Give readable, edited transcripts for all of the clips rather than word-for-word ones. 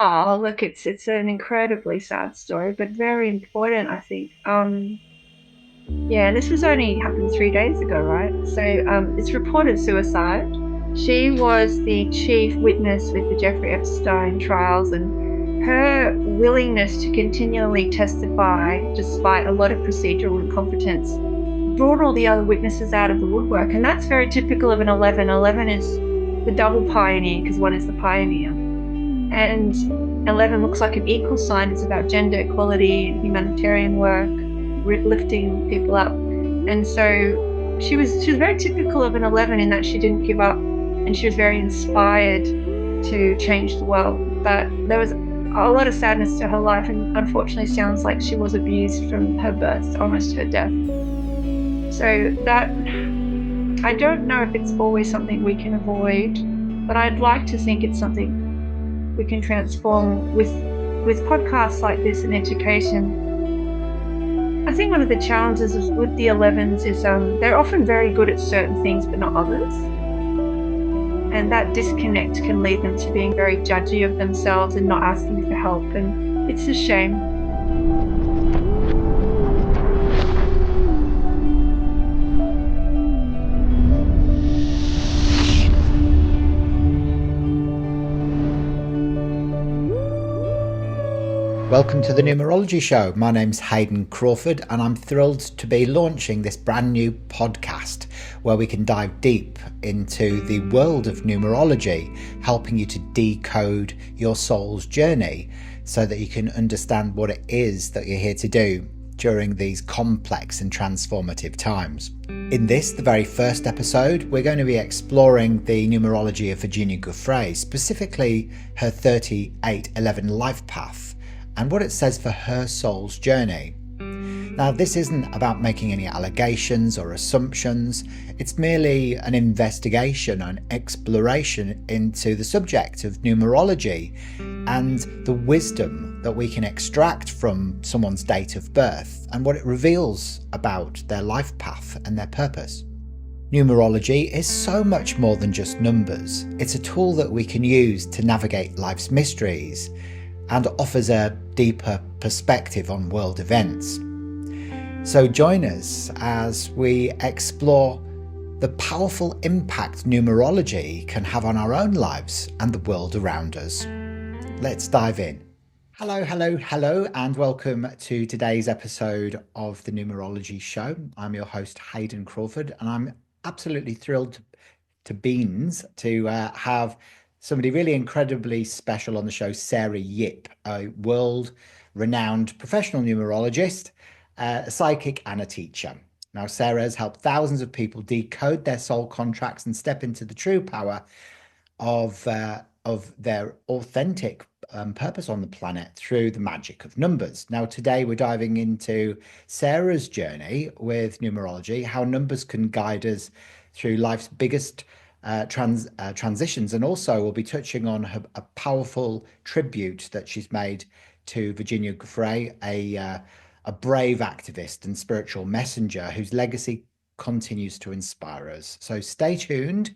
Oh, look, it's an incredibly sad story, but very important, I think. Yeah, and this was only happened 3 days ago, right? So, it's reported suicide. She was the chief witness with the Jeffrey Epstein trials, and her willingness to continually testify, despite a lot of procedural incompetence, brought all the other witnesses out of the woodwork, and that's very typical of an 11. 11 is the double pioneer because one is the pioneer. And 11 looks like an equal sign. It's about gender equality and humanitarian work, lifting people up. And so she was very typical of an 11 in that she didn't give up, and she was very inspired to change the world. But there was a lot of sadness to her life, and unfortunately sounds like she was abused from her birth to almost her death. So that, I don't know if it's always something we can avoid, but I'd like to think it's something we can transform with podcasts like this and education. I think one of the challenges with the 11s is they're often very good at certain things but not others, and that disconnect can lead them to being very judgy of themselves and not asking for help, and it's a shame. Welcome to the Numerology Show. My name's Hayden Crawford, and I'm thrilled to be launching this brand new podcast where we can dive deep into the world of numerology, helping you to decode your soul's journey so that you can understand what it is that you're here to do during these complex and transformative times. In this, the very first episode, we're going to be exploring the numerology of Virginia Giuffre, specifically her 3811 life path, and what it says for her soul's journey. Now, this isn't about making any allegations or assumptions. It's merely an investigation, an exploration into the subject of numerology and the wisdom that we can extract from someone's date of birth and what it reveals about their life path and their purpose. Numerology is so much more than just numbers. It's a tool that we can use to navigate life's mysteries and offers a deeper perspective on world events. So join us as we explore the powerful impact numerology can have on our own lives and the world around us. Let's dive in. Hello, and welcome to today's episode of the Numerology Show. I'm your host, Hayden Crawford, and I'm absolutely thrilled to beans to have somebody really incredibly special on the show, Sarah Yip, a world-renowned professional numerologist, a psychic and a teacher. Now, Sarah has helped thousands of people decode their soul contracts and step into the true power of their authentic purpose on the planet through the magic of numbers. Now, today we're diving into Sarah's journey with numerology, how numbers can guide us through life's biggest transitions, and also we'll be touching on a powerful tribute that she's made to Virginia Giuffre, a brave activist and spiritual messenger whose legacy continues to inspire us. So stay tuned.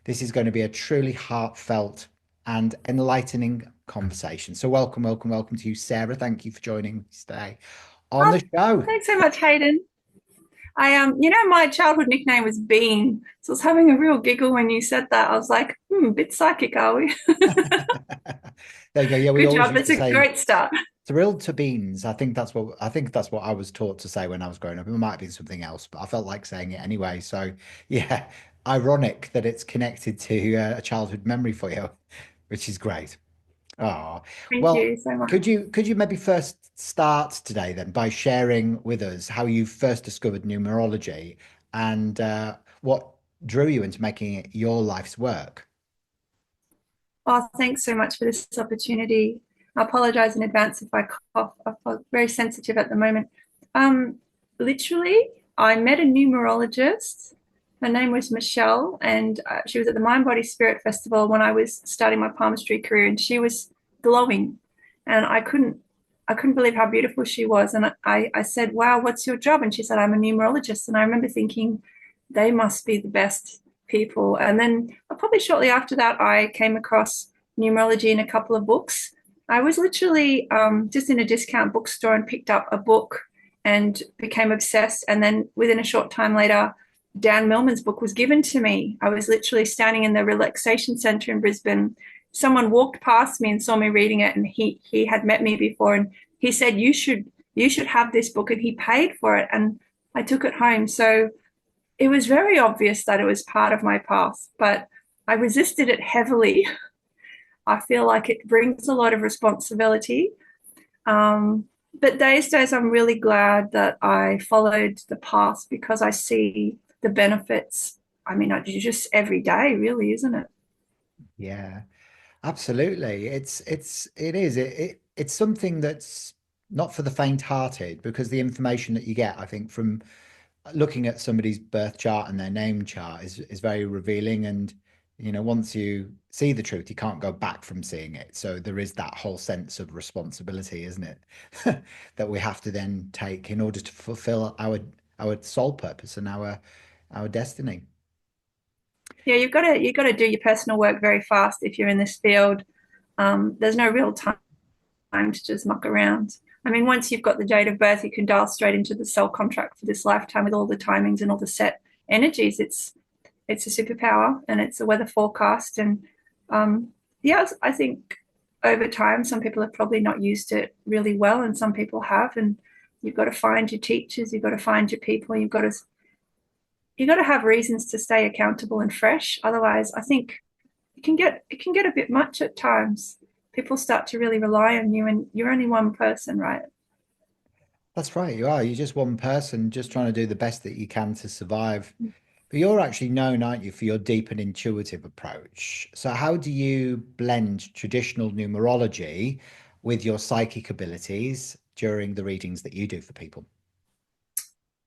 This is going to be a truly heartfelt and enlightening conversation. So welcome to you, Sarah. Thank you for joining me today on the show. Thanks so much, Hayden. My childhood nickname was Bean, so I was having a real giggle when you said that. I was like, a bit psychic, are we? There you go. Yeah, we Good always job. used That's to a say great start. thrilled to beans. I think that's what I was taught to say when I was growing up. It might have been something else, but I felt like saying it anyway. So yeah, ironic that it's connected to a childhood memory for you, which is great. Oh, Thank well, you so much. could you maybe first start today then by sharing with us how you first discovered numerology and what drew you into making it your life's work? Oh, thanks so much for this opportunity. I apologize in advance if I cough. I'm very sensitive at the moment. Literally, I met a numerologist. Her name was Michelle, and she was at the Mind Body Spirit Festival when I was starting my palmistry career, and she was glowing, and I couldn't believe how beautiful she was. And I said, "Wow, what's your job?" And she said, "I'm a numerologist." And I remember thinking, they must be the best people. And then probably shortly after that, I came across numerology in a couple of books. I was literally just in a discount bookstore and picked up a book and became obsessed. And then within a short time later, Dan Millman's book was given to me. I was literally standing in the relaxation center in Brisbane. Someone walked past me and saw me reading it, and he had met me before, and he said, you should have this book, and he paid for it, and I took it home. So it was very obvious that it was part of my past, but I resisted it heavily. I feel like it brings a lot of responsibility. But these days, I'm really glad that I followed the past because I see the benefits. I mean, I do just every day, really, isn't it? Yeah, absolutely. It's something that's not for the faint-hearted, because the information that you get, I think, from looking at somebody's birth chart and their name chart is very revealing. And once you see the truth, you can't go back from seeing it. So there is that whole sense of responsibility, isn't it? That we have to then take in order to fulfill our soul purpose and our destiny. Yeah, you've got to do your personal work very fast if you're in this field. There's no real time to just muck around. I mean, once you've got the date of birth, you can dial straight into the soul contract for this lifetime with all the timings and all the set energies. It's a superpower, and it's a weather forecast. And yeah, I think over time, some people have probably not used it really well, and some people have. And you've got to find your teachers, you've got to find your people, you've got to have reasons to stay accountable and fresh. Otherwise, I think it can get a bit much at times. People start to really rely on you, and you're only one person, right? That's right, you are. You're just one person, just trying to do the best that you can to survive. But you're actually known, aren't you, for your deep and intuitive approach. So how do you blend traditional numerology with your psychic abilities during the readings that you do for people?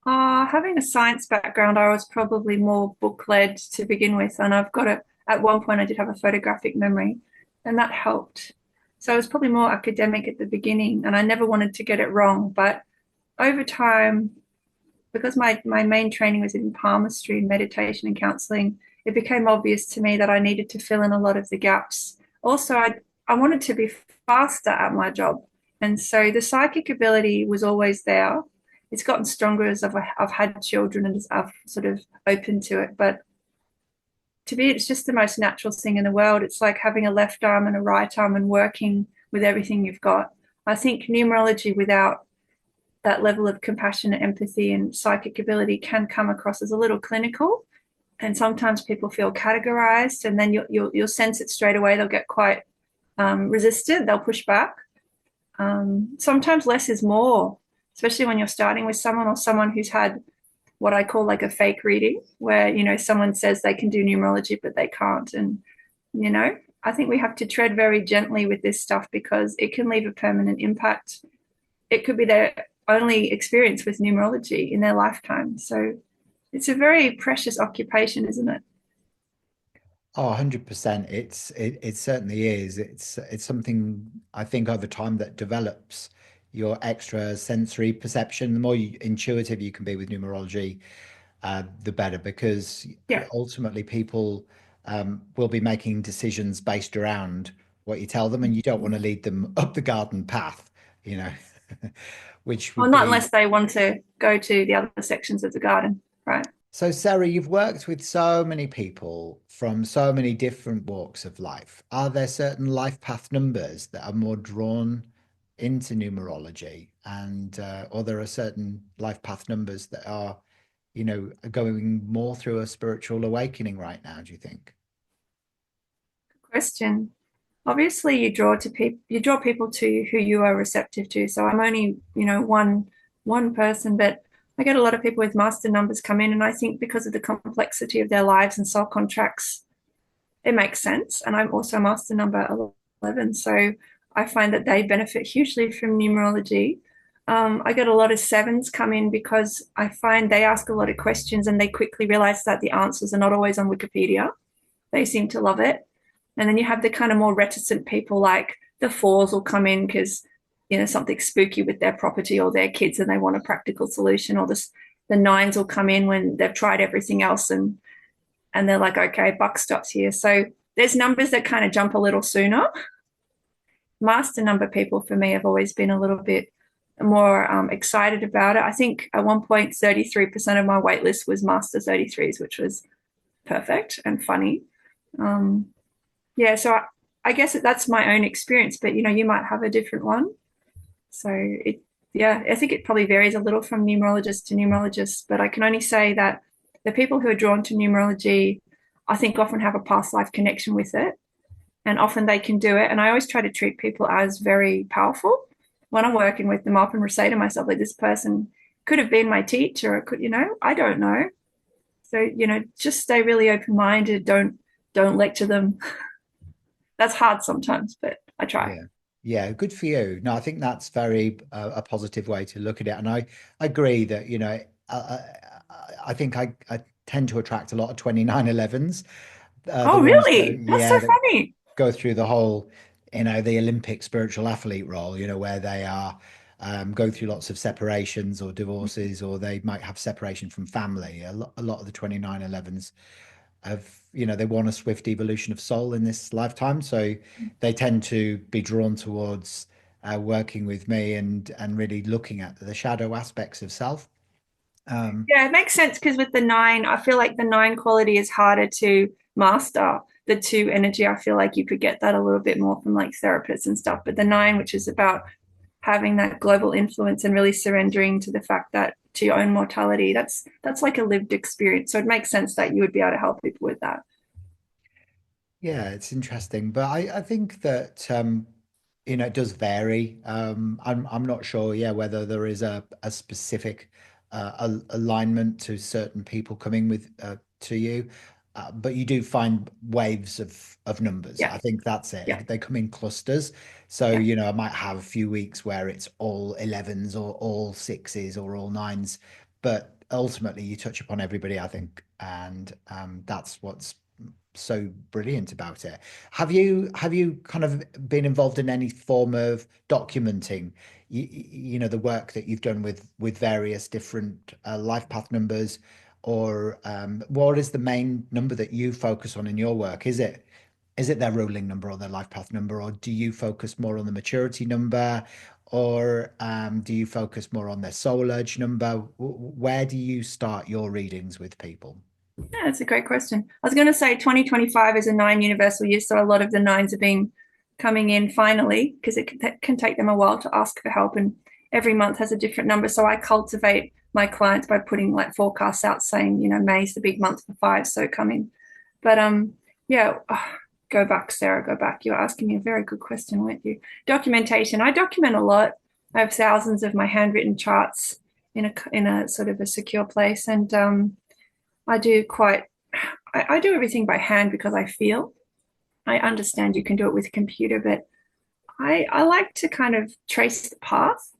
Having a science background, I was probably more book led to begin with, and I've got it. At one point, I did have a photographic memory, and that helped. So I was probably more academic at the beginning, and I never wanted to get it wrong. But over time, because my main training was in palmistry and meditation and counseling, it became obvious to me that I needed to fill in a lot of the gaps. Also, I wanted to be faster at my job. And so the psychic ability was always there. It's gotten stronger as I've had children and as I've sort of opened to it. But to me, it's just the most natural thing in the world. It's like having a left arm and a right arm and working with everything you've got. I think numerology without that level of compassion, empathy, and psychic ability can come across as a little clinical. And sometimes people feel categorized, and then you'll sense it straight away. They'll get quite resistant. They'll push back. Sometimes less is more, especially when you're starting with someone or someone who's had what I call like a fake reading, where someone says they can do numerology but they can't. And I think we have to tread very gently with this stuff because it can leave a permanent impact. It could be their only experience with numerology in their lifetime. So it's a very precious occupation, isn't it? Oh, 100%. It certainly is. It's something I think over time that develops your extra sensory perception. The more intuitive you can be with numerology, the better, because Yeah. ultimately people will be making decisions based around what you tell them, and you don't want to lead them up the garden path, you know, which Well, would not be. unless they want to go to the other sections of the garden, right? So, Sarah, you've worked with so many people from so many different walks of life. Are there certain life path numbers that are more drawn into numerology, and or there are certain life path numbers that are, going more through a spiritual awakening right now, do you think? Question. Obviously, you draw people to who you are receptive to. So I'm only, one person, but I get a lot of people with master numbers come in, and I think because of the complexity of their lives and soul contracts, it makes sense. And I'm also master number 11, so I find that they benefit hugely from numerology. I get a lot of sevens come in because I find they ask a lot of questions and they quickly realize that the answers are not always on Wikipedia. They seem to love it. And then you have the kind of more reticent people, like the fours will come in because something spooky with their property or their kids and they want a practical solution. Or the nines will come in when they've tried everything else and they're like, okay, buck stops here. So there's numbers that kind of jump a little sooner. master number people for me have always been a little bit more excited about it. I think at one point 33% of my wait list was master 33s, which was perfect and funny. Um, yeah, so I guess that's my own experience, but you might have a different one. So yeah, I think it probably varies a little from numerologist to numerologist, but I can only say that the people who are drawn to numerology, I think often have a past life connection with it, and often they can do it. And I always try to treat people as very powerful. When I'm working with them, I often say to myself, like, this person could have been my teacher, or I don't know. So, just stay really open-minded. Don't lecture them. That's hard sometimes, but I try. Yeah. Yeah, good for you. No, I think that's very a positive way to look at it. And I agree that, I think I tend to attract a lot of 2911s, the Oh, ones that, really? That's so yeah, that funny. go through the whole, the Olympic spiritual athlete role, where they are go through lots of separations or divorces, or they might have separation from family. A lot of the 2911s have, they want a swift evolution of soul in this lifetime. So they tend to be drawn towards working with me and really looking at the shadow aspects of self. Um, Yeah, it makes sense because with the nine, I feel like the nine quality is harder to master. The two energy, I feel like you could get that a little bit more from like therapists and stuff. But the nine, which is about having that global influence and really surrendering to the fact that to your own mortality, that's like a lived experience. So it makes sense that you would be able to help people with that. Yeah, it's interesting, but I think that it does vary. I'm not sure, yeah, whether there is a specific alignment to certain people coming with to you, but you do find waves of numbers. Yeah, I think that's yeah, it. They come in clusters, so yeah. I might have a few weeks where it's all 11s or all sixes or all nines, but ultimately you touch upon everybody, I think, and that's what's so brilliant about it. Have you kind of been involved in any form of documenting, the work that you've done with various different life path numbers, or what is the main number that you focus on in your work? Is it their ruling number or their life path number, or do you focus more on the maturity number, or do you focus more on their soul urge number? Where do you start your readings with people? Yeah, that's a great question. I was going to say 2025 is a nine universal year, so a lot of the nines have been coming in finally because it can take them a while to ask for help, and every month has a different number. So I cultivate my clients by putting like forecasts out saying, May's the big month for five, so come in. But yeah, go back, Sarah, go back. You're asking me a very good question, weren't you? Documentation. I document a lot. I have thousands of my handwritten charts in a sort of a secure place, and I do quite, I do everything by hand because I feel. I understand you can do it with a computer, but I like to kind of trace the path.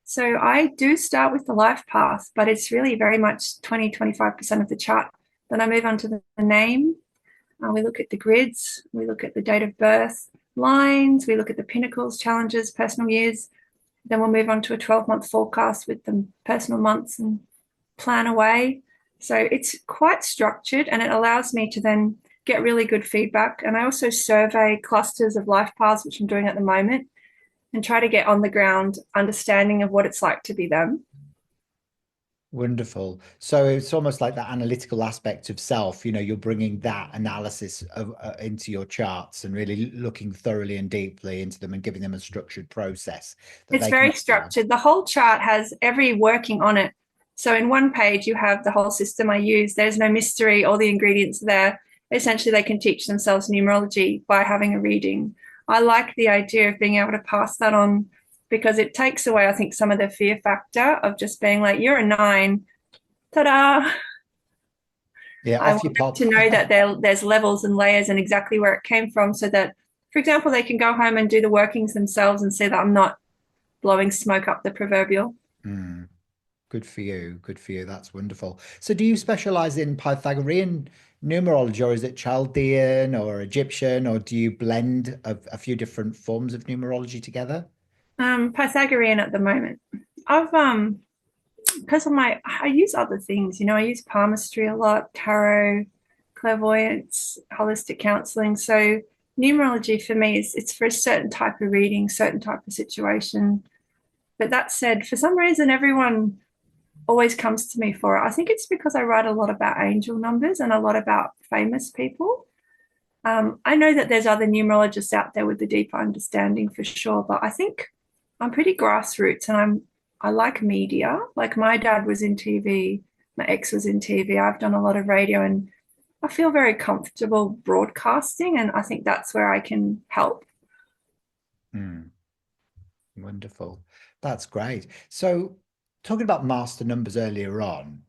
So I do start with the life path, but it's really very much 25% of the chart. Then I move on to the name. We look at the grids, we look at the date of birth, lines, we look at the pinnacles, challenges, personal years. Then we'll move on to a 12-month forecast with the personal months and plan away. So it's quite structured and it allows me to then get really good feedback. And I also survey clusters of life paths, which I'm doing at the moment, and try to get on the ground understanding of what it's like to be them. Wonderful. So it's almost like that analytical aspect of self, you're bringing that analysis into your charts and really looking thoroughly and deeply into them and giving them a structured process that It's they can very follow. structured. The whole chart has every working on it. So in one page, you have the whole system I use. There's no mystery, all the ingredients are there. Essentially, they can teach themselves numerology by having a reading. I like the idea of being able to pass that on because it takes away, I think, some of the fear factor of just being like, you're a nine, ta-da. Yeah, I off you want them pop. to know that there's levels and layers and exactly where it came from so that, for example, they can go home and do the workings themselves and see that I'm not blowing smoke up the proverbial. Mm, good for you. Good for you. That's wonderful. So do you specialize in Pythagorean numerology, or is it Chaldean or Egyptian, or do you blend a few different forms of numerology together? Pythagorean at the moment. I've because of I use other things, I use palmistry a lot, tarot, clairvoyance, holistic counseling. So numerology for me is it's for a certain type of reading, certain type of situation. But that said, for some reason, everyone always comes to me for it. I think it's because I write a lot about angel numbers and a lot about famous people. I know that there's other numerologists out there with a deeper understanding for sure, but I think I'm pretty grassroots and I like media. Like my dad was in TV, my ex was in TV. I've done a lot of radio and I feel very comfortable broadcasting, and I think that's where I can help. Mm, wonderful. That's great. So, talking about master numbers earlier on,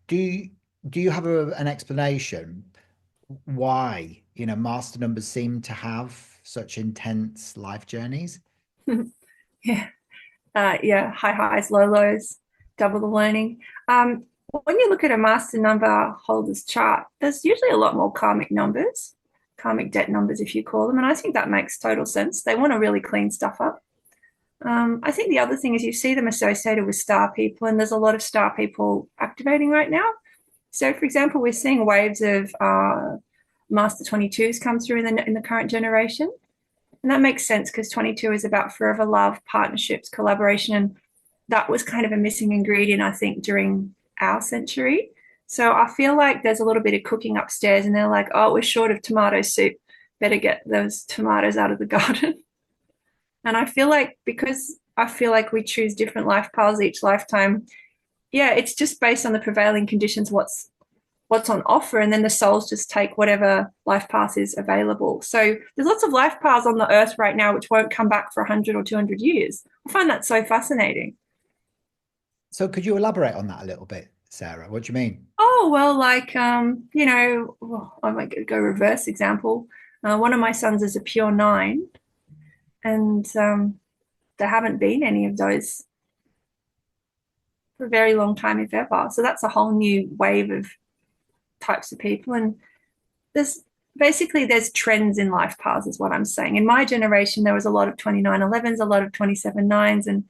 do you, do you have an explanation why, master numbers seem to have such intense life journeys? Yeah. Yeah, high highs, low lows, double the learning. When you look at a master number holder's chart, there's usually a lot more karmic numbers, karmic debt numbers, if you call them. And I think that makes total sense. They want to really clean stuff up. I think the other thing is you see them associated with star people, and there's a lot of star people activating right now. So, for example, we're seeing waves of Master 22s come through in the current generation. And that makes sense because 22 is about forever love, partnerships, collaboration. And that was kind of a missing ingredient, I think, during our century. So I feel like there's a little bit of cooking upstairs, and they're like, oh, we're short of tomato soup. Better get those tomatoes out of the garden. And I feel like because I feel like we choose different life paths each lifetime, yeah, it's just based on the prevailing conditions, what's on offer, and then the souls just take whatever life path is available. So there's lots of life paths on the earth right now which won't come back for 100 or 200 years. I find that so fascinating. So, could you elaborate on that a little bit, Sarah? What do you mean? Oh, well, like, I might go reverse example. One of my sons is a pure nine, and there haven't been any of those for a very long time, if ever. So that's a whole new wave of types of people. And there's trends in life paths, is what I'm saying. In my generation, there was a lot of 2911s, a lot of 27 9s. And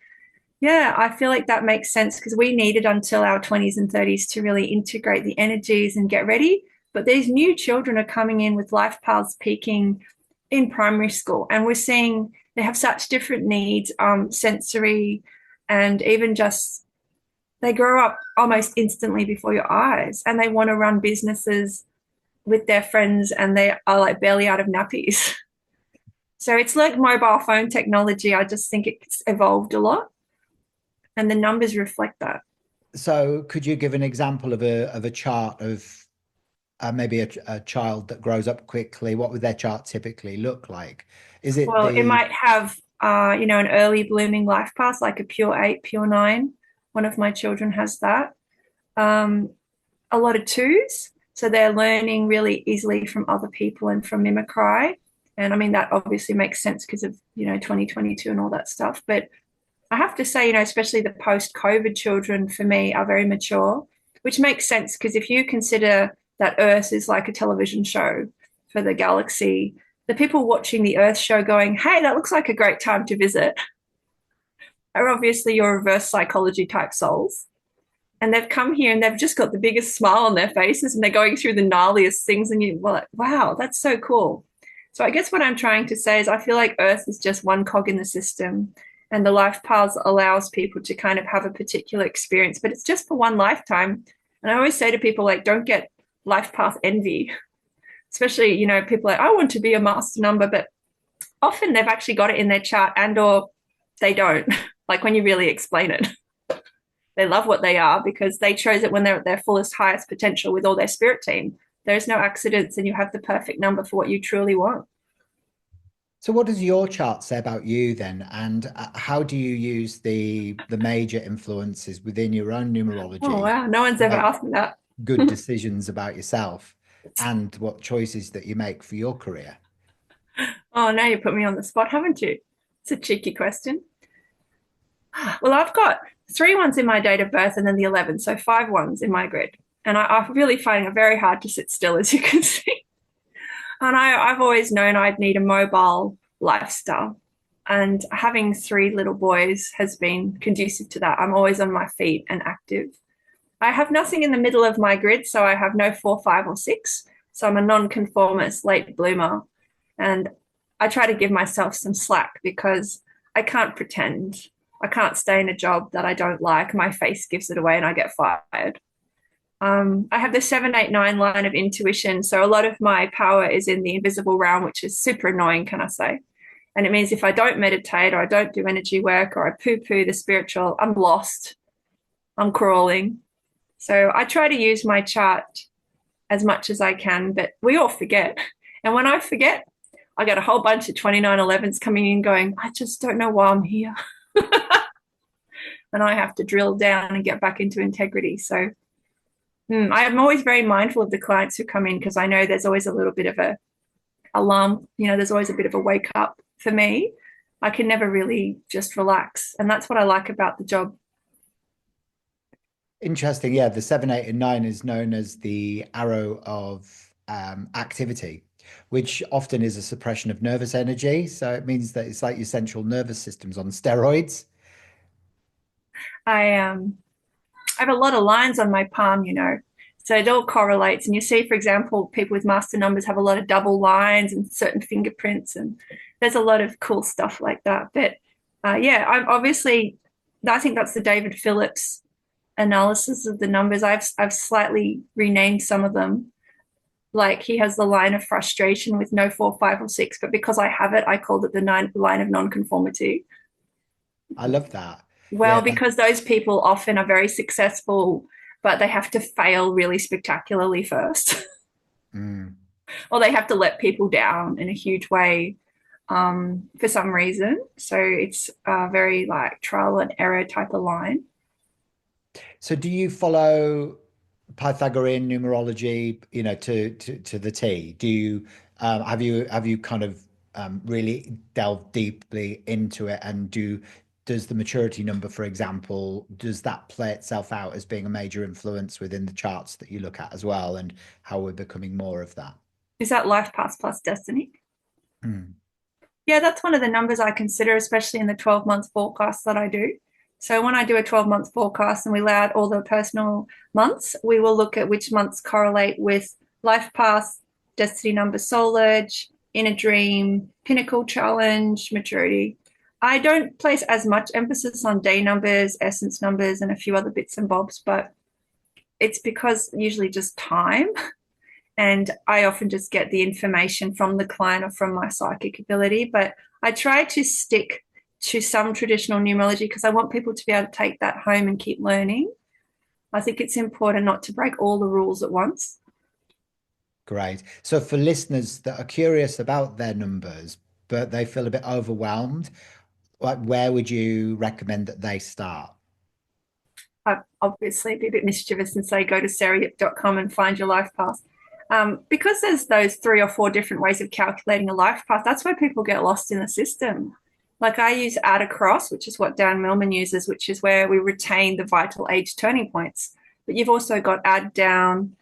yeah, I feel like that makes sense because we needed until our 20s and 30s to really integrate the energies and get ready. But these new children are coming in with life paths peaking in primary school. And we're seeing they have such different needs, sensory, and even just they grow up almost instantly before your eyes, and they want to run businesses with their friends, and they are like barely out of nappies. So it's like mobile phone technology. I just think it's evolved a lot, and the numbers reflect that. So, could you give an example of a chart of maybe a child that grows up quickly? What would their chart typically look like? Is it Well, it the might have, an early blooming life path, like a pure 8, pure 9. One of my children has that. Um, a lot of 2s. So they're learning really easily from other people and from mimicry. And I mean, that obviously makes sense because of, 2022 and all that stuff. But I have to say, especially the post-COVID children for me are very mature, which makes sense because if you consider that Earth is like a television show for the galaxy, the people watching the Earth show going, hey, that looks like a great time to visit, are obviously your reverse psychology type souls. And they've come here and they've just got the biggest smile on their faces and they're going through the gnarliest things. And you're like, wow, that's so cool. So I guess what I'm trying to say is I feel like Earth is just one cog in the system, and the life paths allows people to kind of have a particular experience, but it's just for one lifetime. And I always say to people, like, don't get life path envy, especially, people like, I want to be a master number, but often they've actually got it in their chart and or they don't, like when you really explain it. They love what they are because they chose it when they're at their fullest, highest potential with all their spirit team. There's no accidents, and you have the perfect number for what you truly want. So what does your chart say about you then? And how do you use the major influences within your own Oh, numerology wow. No one's to ever make asked me that. good decisions about yourself and what choices that you make for your career? Oh, now you put me on the spot, haven't you? It's a cheeky question. Well, I've got 3 1s in my date of birth and then the 11, so 5 1s in my grid. And I'm really finding it very hard to sit still, as you can see. And I've always known I'd need a mobile lifestyle. And having 3 little boys has been conducive to that. I'm always on my feet and active. I have nothing in the middle of my grid, so I have no 4, 5, or 6. So I'm a non-conformist late bloomer. And I try to give myself some slack because I can't pretend. I can't stay in a job that I don't like. My face gives it away and I get fired. I have the 789 line of intuition. So a lot of my power is in the invisible realm, which is super annoying, can I say? And it means if I don't meditate or I don't do energy work or I poo poo the spiritual, I'm lost. I'm crawling. So I try to use my chart as much as I can, but we all forget. And when I forget, I get a whole bunch of 2911s coming in going, I just don't know why I'm here. And I have to drill down and get back into integrity. So I'm always very mindful of the clients who come in because I know there's always a little bit of a alarm, there's always a bit of a wake up for me. I can never really just relax. And that's what I like about the job. Interesting. Yeah, the 7, 8, and 9 is known as the arrow of activity, which often is a suppression of nervous energy. So it means that it's like your central nervous system's on steroids. I have a lot of lines on my palm. So it all correlates. And you see, for example, people with master numbers have a lot of double lines and certain fingerprints, and there's a lot of cool stuff like that. But yeah, I think that's the David Phillips analysis of the numbers. I've slightly renamed some of them. Like he has the line of frustration with no 4, 5, or 6, but because I have it, I called it the line of nonconformity. I love that. Well, Yeah. because those people often are very successful, but they have to fail really spectacularly first, Mm. or they have to let people down in a huge way for some reason. So it's a very like trial and error type of line. So do you follow Pythagorean numerology, to the T? Do you have you kind of really delved deeply into it, and does the maturity number, for example, does that play itself out as being a major influence within the charts that you look at as well, and how we're becoming more of that? Is that life path plus destiny? Mm. Yeah, that's one of the numbers I consider, especially in the 12-month forecast that I do. So when I do a 12-month forecast and we lay out all the personal months, we will look at which months correlate with life path, destiny number, soul urge, inner dream, pinnacle challenge, maturity. I don't place as much emphasis on day numbers, essence numbers, and a few other bits and bobs, but it's because usually just time. And I often just get the information from the client or from my psychic ability. But I try to stick to some traditional numerology because I want people to be able to take that home and keep learning. I think it's important not to break all the rules at once. Great. So for listeners that are curious about their numbers, but they feel a bit overwhelmed, like where would you recommend that they start? I'd obviously be a bit mischievous and say go to sarahyip.com and find your life path. Because there's those 3 or 4 different ways of calculating a life path, that's where people get lost in the system. Like I use add across, which is what Dan Millman uses, which is where we retain the vital age turning points. But you've also got add down,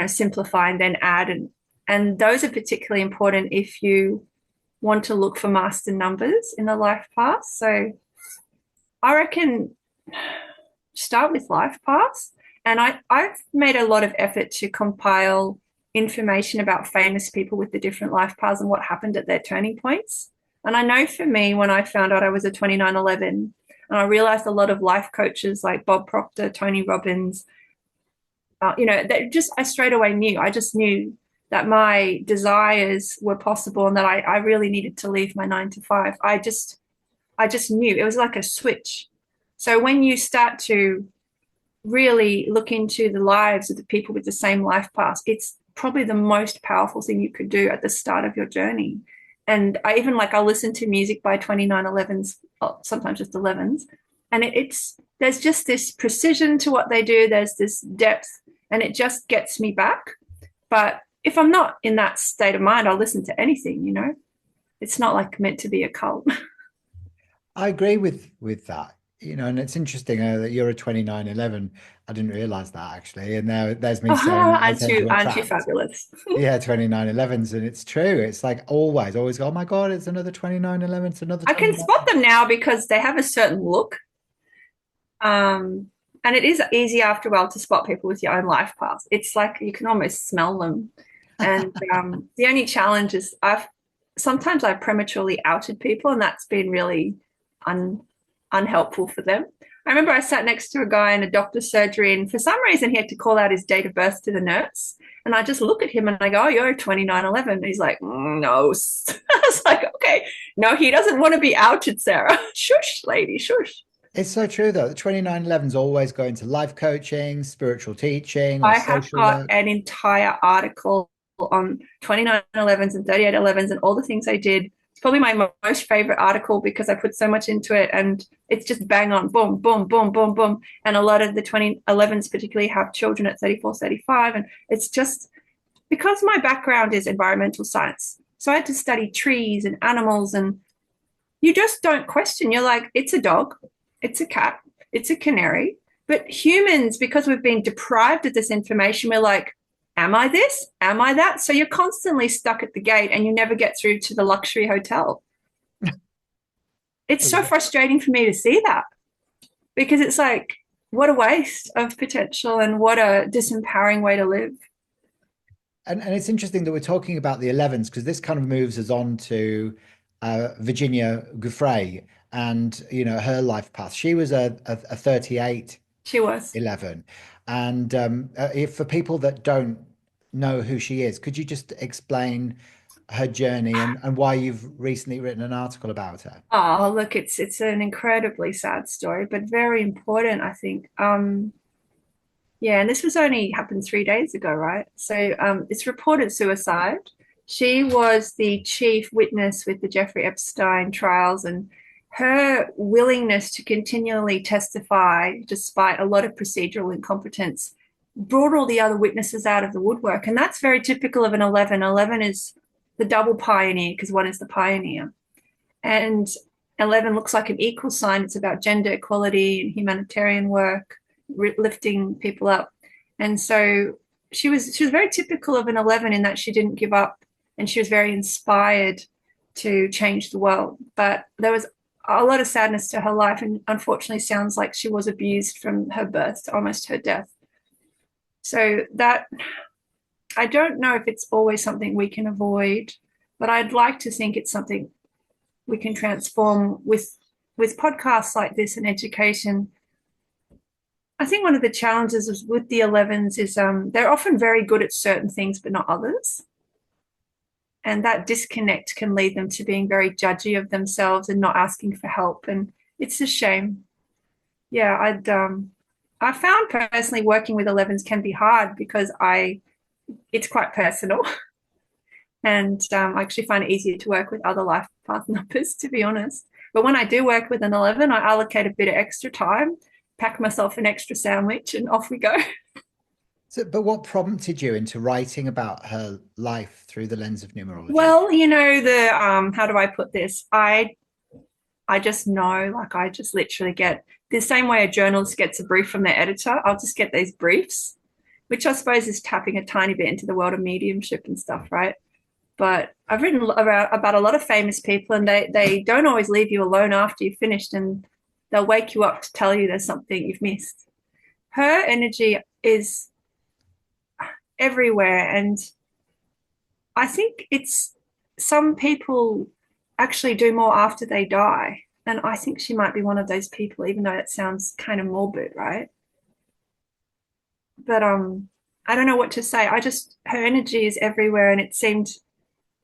simplify and then add. And those are particularly important if you want to look for master numbers in the life path. So I reckon start with life paths. And I've made a lot of effort to compile information about famous people with the different life paths and what happened at their turning points. And I know for me, when I found out I was a 2911, and I realized a lot of life coaches like Bob Proctor, Tony Robbins, I straight away knew. I just knew that my desires were possible and that I really needed to leave my 9 to 5. I just knew. It was like a switch. So when you start to really look into the lives of the people with the same life path, it's probably the most powerful thing you could do at the start of your journey. And I'll listen to music by 2911s, sometimes just 11s, and there's just this precision to what they do. There's this depth, and it just gets me back. But if I'm not in that state of mind, I'll listen to anything. It's not like meant to be a cult. I agree with that. And it's interesting that you're a 2911. I didn't realize that actually. And now there's me saying that I tend to Aren't you attract, fabulous? yeah, 2911s. And it's true. It's like always go, oh my God, it's another 2911. It's another I can 29. spot them now because they have a certain look. And it is easy after a while to spot people with your own life path. It's like you can almost smell them. And the only challenge is sometimes I prematurely outed people, and that's been really un, unhelpful for them. I remember I sat next to a guy in a doctor's surgery, and for some reason, he had to call out his date of birth to the nurse. And I just look at him and I go, "Oh, you're 2911." And he's like, "No." I was like, "Okay, no, he doesn't want to be outed, Sarah." Shush, lady, shush. It's so true though. The 2911's always going to life coaching, spiritual teaching, or I have social got work. an entire article on 2911s and 3811s and all the things I did. It's probably my most favorite article because I put so much into it, and it's just bang on, boom, boom, boom, boom, boom. And a lot of the 2011s particularly have children at 34, 35. And it's just because my background is environmental science. So I had to study trees and animals, and you just don't question. You're like, it's a dog, it's a cat, it's a canary. But humans, because we've been deprived of this information, we're like, am I this? Am I that? So you're constantly stuck at the gate and you never get through to the luxury hotel. It's so frustrating for me to see that because it's like, what a waste of potential and what a disempowering way to live. And it's interesting that we're talking about the 11s because this kind of moves us on to Virginia Giuffre and her life path. She was a 38 She was. 11. And if for people that don't know who she is, could you just explain her journey and why you've recently written an article about her? Oh, look, it's an incredibly sad story, but very important, I think. Yeah, and this was only happened 3 days ago, right? So it's reported suicide. She was the chief witness with the Jeffrey Epstein trials, and her willingness to continually testify, despite a lot of procedural incompetence, brought all the other witnesses out of the woodwork. And that's very typical of an 11. 11 is the double pioneer because one is the pioneer. And 11 looks like an equal sign. It's about gender equality and humanitarian work, lifting people up. And so she was very typical of an 11 in that she didn't give up, and she was very inspired to change the world. But there was a lot of sadness to her life, and unfortunately sounds like she was abused from her birth to almost her death. So that, I don't know if it's always something we can avoid, but I'd like to think it's something we can transform with podcasts like this and education. I think one of the challenges with the 11s is they're often very good at certain things but not others, and that disconnect can lead them to being very judgy of themselves and not asking for help, and it's a shame. Yeah, I found personally working with 11s can be hard because I it's quite personal. And I actually find it easier to work with other life path numbers, to be honest. But when I do work with an 11, I allocate a bit of extra time, pack myself an extra sandwich, and off we go. So, but what prompted you into writing about her life through the lens of numerology? Well, the how do I put this? I just know, like I just literally get the same way a journalist gets a brief from their editor. I'll just get these briefs, which I suppose is tapping a tiny bit into the world of mediumship and stuff, right? But I've written about a lot of famous people, and they don't always leave you alone after you've finished, and they'll wake you up to tell you there's something you've missed. Her energy is everywhere, and I think it's some people actually do more after they die. And I think she might be one of those people, even though it sounds kind of morbid, right? But I don't know what to say. I just her energy is everywhere, and it seemed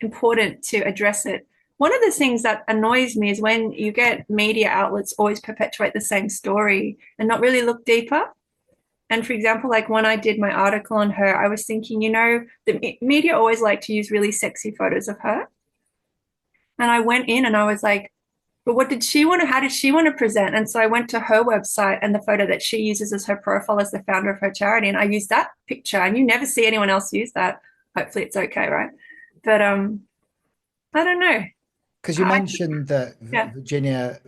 important to address it. One of the things that annoys me is when you get media outlets always perpetuate the same story and not really look deeper. And for example, like when I did my article on her, I was thinking, the media always like to use really sexy photos of her. And I went in and I was like, but what did she want to, how did she want to present? And so I went to her website and the photo that she uses as her profile as the founder of her charity. And I used that picture, and you never see anyone else use that. Hopefully it's okay, right? But I don't know. Because you I, mentioned that yeah, Virginia,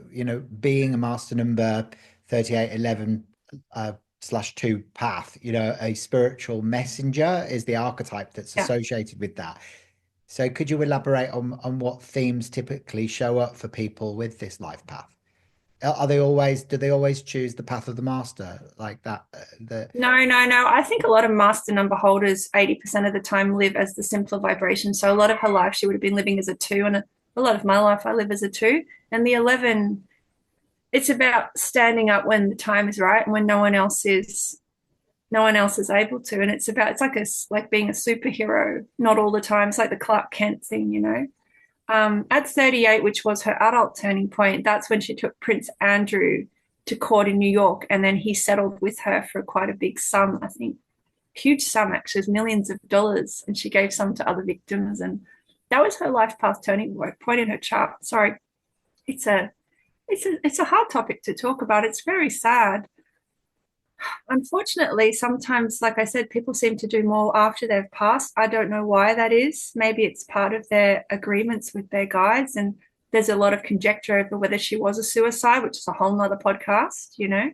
being a master number 3811 slash 2 path, a spiritual messenger is the archetype that's yeah. associated with that. So could you elaborate on what themes typically show up for people with this life path? Are they always, do they always choose the path of the master like that? The No, no, no. I think a lot of master number holders, 80% of the time, live as the simpler vibration. So a lot of her life, she would have been living as a two. And a lot of my life, I live as a two. And the 11, it's about standing up when the time is right and when no one else is able to. And it's like like being a superhero, not all the time. It's like the Clark Kent thing, you know. At 38, which was her adult turning point, that's when she took Prince Andrew to court in New York, and then he settled with her for quite a big sum, I think, huge sum actually, it was millions of dollars, and she gave some to other victims, and that was her life path turning point in her chart. Sorry, it's a it's a hard topic to talk about. It's very sad. Unfortunately, sometimes, like I said, people seem to do more after they've passed. I don't know why that is. Maybe it's part of their agreements with their guides. And there's a lot of conjecture over whether she was a suicide, which is a whole nother podcast, you know.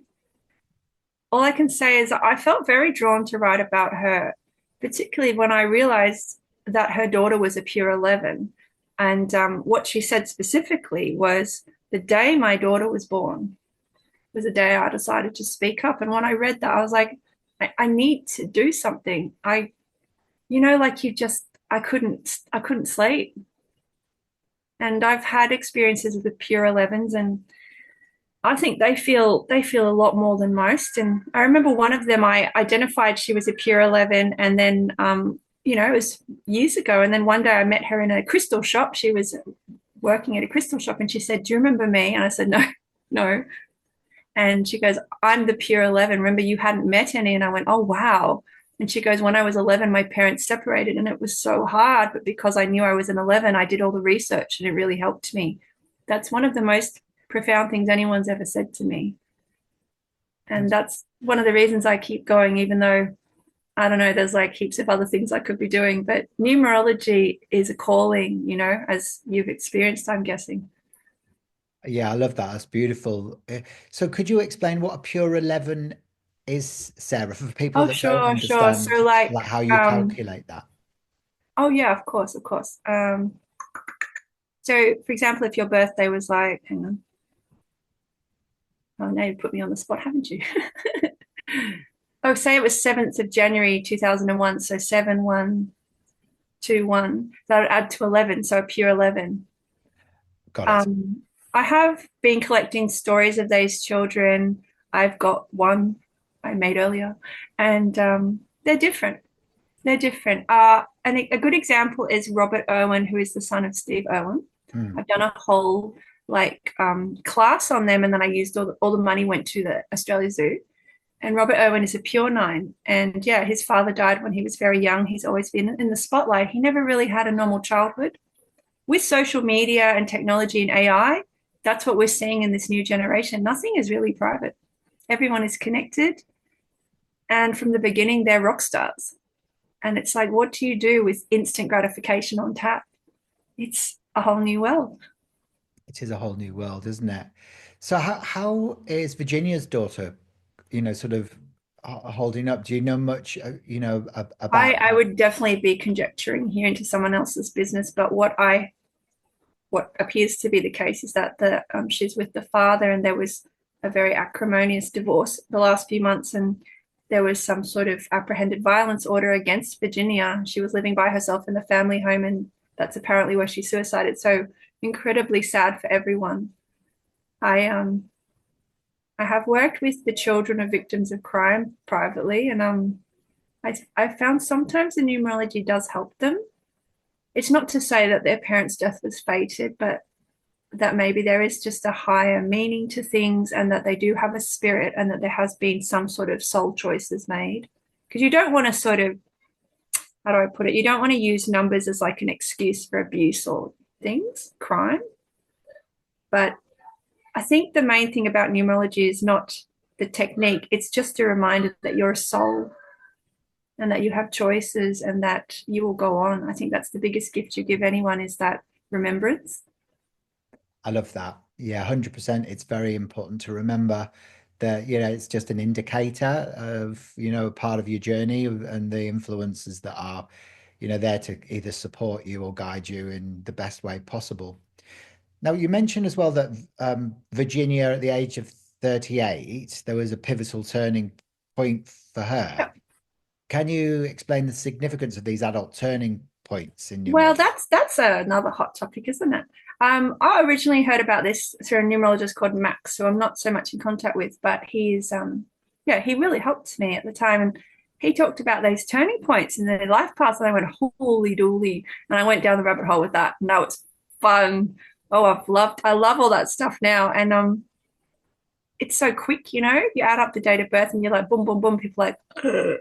All I can say is I felt very drawn to write about her, particularly when I realized that her daughter was a pure 11. And what she said specifically was the day my daughter was born was the day I decided to speak up. And when I read that, I was like, I need to do something. Like I couldn't sleep. And I've had experiences with pure 11s, and I think they feel a lot more than most. And I remember one of them, I identified she was a pure 11, and then it was years ago. And then one day I met her in a crystal shop. She was working at a crystal shop, and she said, "Do you remember me?" And I said, "No, no." And she goes, "I'm the pure 11. Remember, you hadn't met any?" And I went, "Oh, wow." And she goes, "When I was 11, my parents separated, and it was so hard. But because I knew I was an 11, I did all the research, and it really helped me." That's one of the most profound things anyone's ever said to me. And that's one of the reasons I keep going, even though I don't know, there's like heaps of other things I could be doing. But numerology is a calling, as you've experienced, I'm guessing. Yeah, I love that. That's beautiful. So could you explain what a pure 11 is, Sarah, for people Oh, that don't sure, sure. understand So like how you calculate that? oh yeah, of course, of course. So for example, if your birthday was like, hang on, oh, now you put me on the spot, haven't you? Oh, say it was 7th of January 2001, so 7121. That would add to 11, so a pure 11. Got it. Um, I have been collecting stories of these children. I've got one I made earlier, and they're different. They're different. And a good example is Robert Irwin, who is the son of Steve Irwin. Mm. I've done a whole class on them, and then I used all the money went to the Australia Zoo. And Robert Irwin is a pure nine. And yeah, his father died when he was very young. He's always been in the spotlight. He never really had a normal childhood. With social media and technology and AI, that's what we're seeing in this new generation. Nothing is really private. Everyone is connected. And from the beginning, they're rock stars. And it's like, what do you do with instant gratification on tap? It's a whole new world. It is a whole new world, isn't it? So how is Virginia's daughter, sort of holding up? Do you know much, I, about I her? would definitely be conjecturing here into someone else's business, but what appears to be the case is that she's with the father, and there was a very acrimonious divorce the last few months, and there was some sort of apprehended violence order against Virginia. She was living by herself in the family home, and that's apparently where she suicided. So incredibly sad for everyone. I have worked with the children of victims of crime privately, and I found sometimes the numerology does help them. It's not to say that their parents' death was fated, but that maybe there is just a higher meaning to things, and that they do have a spirit, and that there has been some sort of soul choices made. Because you don't want to sort of, how do I put it? You don't want to use numbers as like an excuse for abuse or things, crime. But I think the main thing about numerology is not the technique, it's just a reminder that you're a soul and that you have choices and that you will go on. I think that's the biggest gift you give anyone, is that remembrance. I love that. Yeah, 100%. It's very important to remember that, it's just an indicator of, a part of your journey and the influences that are, there to either support you or guide you in the best way possible. Now, you mentioned as well that Virginia, at the age of 38, there was a pivotal turning point for her. Can you explain the significance of these adult turning points in Well, numerology? that's another hot topic, isn't it? I originally heard about this through a numerologist called Max, who I'm not so much in contact with, but yeah, he really helped me at the time, and he talked about these turning points in their life paths, and I went, holy dooly, and I went down the rabbit hole with that. Now it's fun. Oh, I love all that stuff now, and it's so quick, you know. You add up the date of birth, and you're like, boom, boom, boom. People are like, ugh.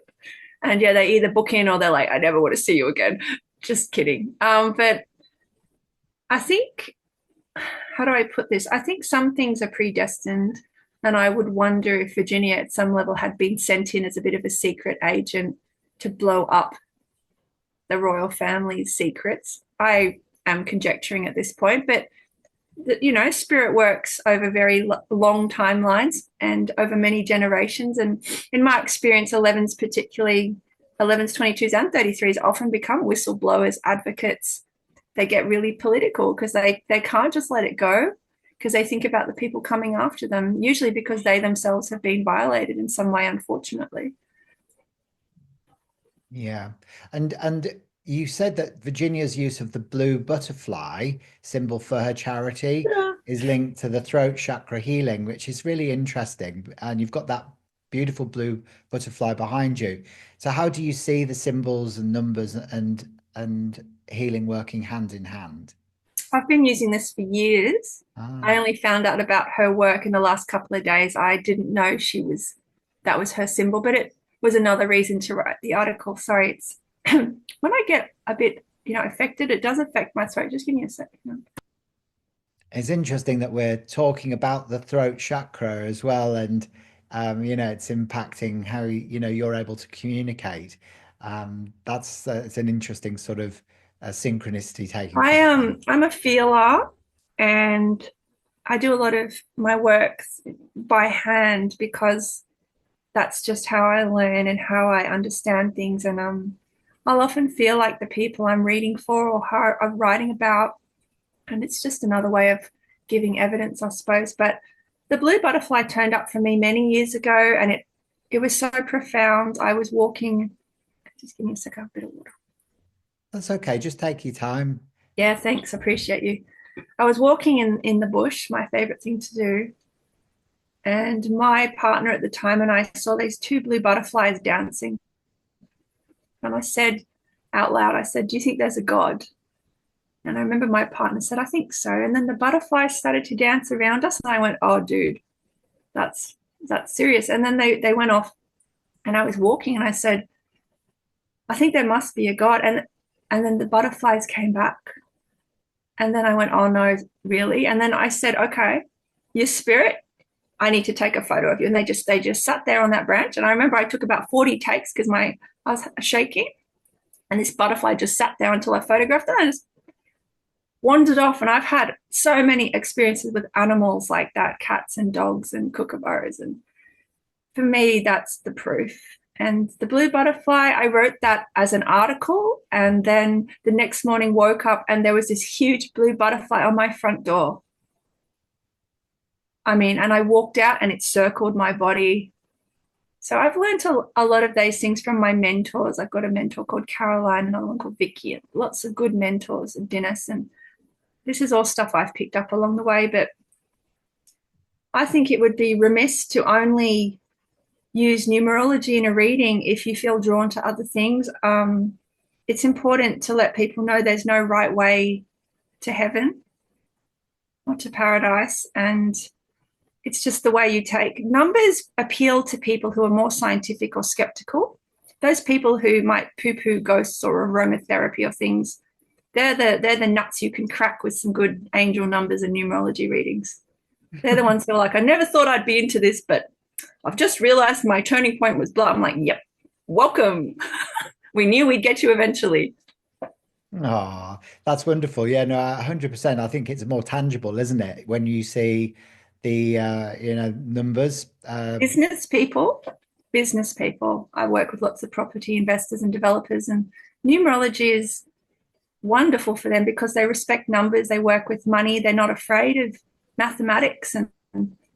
And yeah, they either book in or they're like, I never want to see you again. Just kidding. But I think, how do I put this? I think some things are predestined. And I would wonder if Virginia at some level had been sent in as a bit of a secret agent to blow up the royal family's secrets. I am conjecturing at this point, but you know, spirit works over very long timelines and over many generations. And in my experience, 11s, particularly 11s, 22s, and 33s, often become whistleblowers, advocates. They get really political because they can't just let it go because they think about the people coming after them, usually because they themselves have been violated in some way, unfortunately. Yeah. And you said that Virginia's use of the blue butterfly symbol for her charity Yeah. is linked to the throat chakra healing, which is really interesting. And you've got that beautiful blue butterfly behind you. So how do you see the symbols and numbers and healing working hand in hand? I've been using this for years. I Ah, only found out about her work in the last couple of days. I didn't know that was her symbol, but it was another reason to write the article. Sorry, it's when I get a bit, affected, it does affect my throat. Just give me a second. it's interesting that we're talking about the throat chakra as well, and it's impacting how you're able to communicate. That's it's an interesting sort of synchronicity taking I place. am I'm a feeler and I do a lot of my work by hand because that's just how I learn and how I understand things. And I'll often feel like the people I'm reading for or how I'm writing about, and it's just another way of giving evidence, I suppose. But the blue butterfly turned up for me many years ago, and it was so profound. I was walking. Just give me a second, a bit of water. That's okay. Just take your time. Yeah, thanks. Appreciate you. I was walking in the bush, my favorite thing to do, and my partner at the time and I saw these two blue butterflies dancing. And I said out loud, I said, "Do you think there's a God?" And I remember my partner said, "I think so." And then the butterflies started to dance around us, and I went, "Oh, dude, that's that's serious." And then they went off, and I was walking, and I said, "I think there must be a God." And then the butterflies came back, and then I went, "Oh no, really?" And then I said, "Okay, your spirit, I need to take a photo of you." And they just sat there on that branch. And I remember I took about 40 takes because I was shaking. And this butterfly just sat there until I photographed it. And I just wandered off. And I've had so many experiences with animals like that, cats and dogs and kookaburras. And for me, that's the proof. And the blue butterfly, I wrote that as an article. And then the next morning woke up and there was this huge blue butterfly on my front door. I mean, and I walked out and it circled my body. So I've learned a lot of these things from my mentors. I've got a mentor called Caroline, another one called Vicky, and lots of good mentors and Dennis. And this is all stuff I've picked up along the way. But I think it would be remiss to only use numerology in a reading if you feel drawn to other things. It's important to let people know there's no right way to heaven or to paradise. And it's just the way you take. Numbers appeal to people who are more scientific or skeptical. Those people who might poo-poo ghosts or aromatherapy or things, they're the nuts you can crack with some good angel numbers and numerology readings. They're the ones who are like, I never thought I'd be into this, but I've just realized my turning point was blah. I'm like, yep, welcome. We knew we'd get you eventually. Oh, that's wonderful. Yeah, no, 100%. I think it's more tangible, isn't it? When you see the numbers. Business people, business people. I work with lots of property investors and developers, and numerology is wonderful for them because they respect numbers, they work with money, they're not afraid of mathematics. And